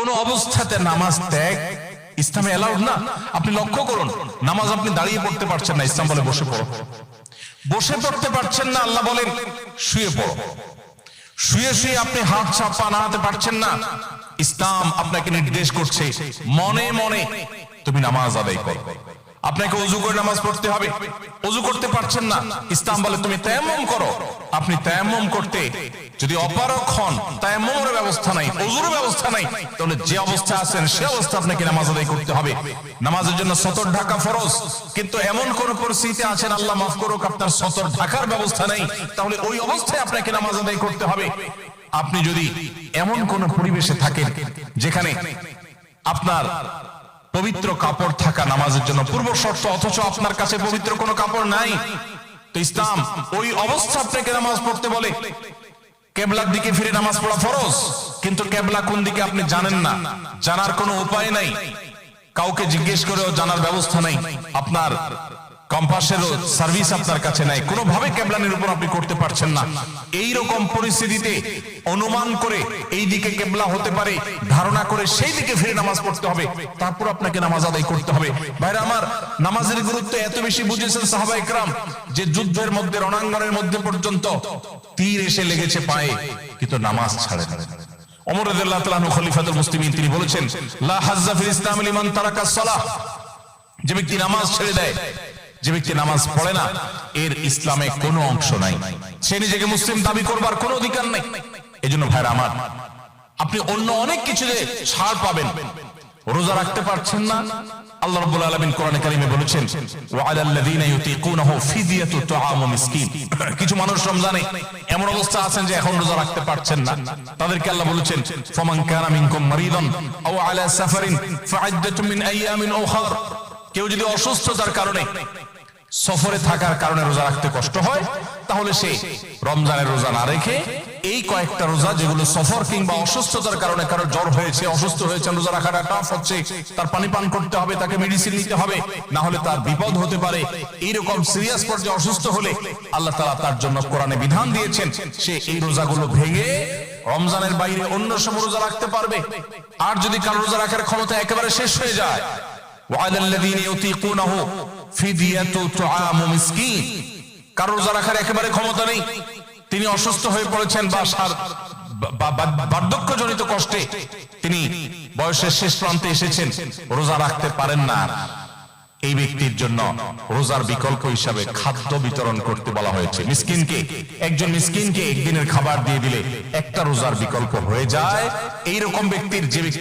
কোন অবস্থাতে নামাজ ত্যাগ ইসলামে এলাউড না। আপনি লক্ষ্য করুন, নামাজ আপনি দাঁড়িয়ে পড়তে পারছেন না, ইসলাম বলে বসে পড়ো। বসে পড়তে পারছেন না, আল্লাহ বলেন শুয়ে পড়ো। শুয়ে শুয়ে আপনি হাত চাপা নাড়াতে পারছেন না, ইসলাম আপনাকে নির্দেশ করছে মনে মনে তুমি নামাজ আদায় করো। আপনাকে ওযু করে নামাজ পড়তে হবে, ওযু করতে পারছেন না, ইসলাম বলে তুমি তায়াম্মুম করো। আপনি তায়াম্মুম করতে যদি অপারগ হন, তায়াম্মুমের ব্যবস্থা নাই, ওযুর ব্যবস্থা নাই, তাহলে যে অবস্থা আছেন সে অবস্থা আপনাকে নামাজ আদায় করতে হবে। নামাজের জন্য সতর ঢাকা ফরজ, কিন্তু এমন কোন পরিস্থিতি আছেন, আল্লাহ মাফ করুক, আপনার সতর ঢাকার ব্যবস্থা নেই, তাহলে ওই অবস্থায় আপনাকে নামাজ আদায় করতে হবে। আপনি যদি এমন কোন পরিবেশে থাকেন যেখানে আপনার পবিত্র কাপড় থাকা নামাজের জন্য পূর্ব শর্ত, অথচ আপনার কাছে পবিত্র কোনো কাপড় নাই, তো ইসলাম ওই অবস্থা আপনাকে নামাজ পড়তে বলে। কেবলার দিকে ফিরে নামাজ পড়া ফরজ, কিন্তু কেবলা কোন দিকে আপনি জানেন না, জানার কোনো উপায় নাই, কাউকে জিজ্ঞেস করেও জানার ব্যবস্থা নাই, আপনার কম্পাসেরও সার্ভিস আপনার কাছে নাই, কোনোভাবে কেবলা নিরূপণ আপনি করতে পারছেন না। এই রকম পরিস্থিতিতে অনুমান করে এই দিকে কেবলা হতে পারে ধারণা করে সেই দিকে ফিরে নামাজ পড়তে হবে, তারপর আপনাকে নামাজ আদায় করতে হবে। ভাইরা আমার, নামাজের গুরুত্ব এত বেশি বুঝেছেন সাহাবা ইকরাম যে যুদ্ধের মধ্যে, রণাঙ্গনের মধ্যে পর্যন্ত তীর এসে লেগেছে পায়ে, কিন্তু নামাজ ছাড়ে না। ওমর রাদিয়াল্লাহু তাআলা আনহু খলিফাতুল মুসলিমিন, তিনি বলেছেন লা হাজ্জা ফিল ইসলাম লিমান তারাকাস সালাহ, যে ব্যক্তি নামাজ ছেড়ে দেয়, যে ব্যক্তি নামাজ পড়ে না, এর ইসলামে কোনো অংশ নাই, সে নিজেকে মুসলিম দাবি করবার কোনো অধিকার নাই। এজন্য ভাইরা আমার, আপনি অন্য অনেক কিছুতে ছাড় পাবেন, রোজা রাখতে পারছেন না, আল্লাহ রাব্বুল আলামিন কোরআনে কারিমে বলেছেন ওয়া আলাল্লাযিনা ইউতিকুনাহু ফিদিয়াতু তুআমু মিসকিন। কিছু মানুষ রমজানে এমন অবস্থা আছেন যে এখন রোজা রাখতে পারছেন না, তাদেরকে আল্লাহ বলেছেন ফামান কানা মিনকুম মারিদান আও আলা সাফারিন ফাইদ্দাতুম মিন আইয়ামিন উখার। কেউ যদি অসুস্থতার কারণে, সফরে থাকার কারণে রোজা রাখতে কষ্ট হয়, তাহলে সে রমজানের রোজা না রেখে এই কয়েকটা রোজা, যেগুলো সফর কিংবা অসুস্থতার কারণে, কারো জ্বর হয়েছে, অসুস্থ হয়েছে, রোজা রাখাটা টাফ হচ্ছে, তার পানি পান করতে হবে, তাকে মেডিসিন নিতে হবে, না হলে তার বিপদ হতে পারে, এইরকম সিরিয়াস পর্যায়ে অসুস্থ হলে আল্লাহ তাআলা তার জন্য কোরআনে বিধান দিয়েছেন সে এই রোজাগুলো ভেঙে রমজানের বাইরে অন্য সময় রোজা রাখতে পারবে। আর যদি কারো রোজা রাখার ক্ষমতা একেবারে শেষ হয়ে যায়, ওয়ালাল্লাযীনা ইউতিকুনাহু ফিদিয়াতু তুআমু মিসকিন, কারো রোজা রাখার একেবারে ক্ষমতা নেই, তিনি অসুস্থ হয়ে পড়েছেন বা বার্ধক্যজনিত কষ্টে তিনি বয়সের শেষ প্রান্তে এসেছেন, রোজা রাখতে পারেন না, এই ব্যক্তির জন্য রোজার বিকল্প হিসাবে খাদ্য বিতরণ করতে বলা হয়েছে। মিসকিনকে, একজন মিসকিনকে একদিনের খাবার দিয়ে দিলে একটা রোজার বিকল্প হয়ে যায়। এইরকম ব্যক্তির, যে ব্যক্তি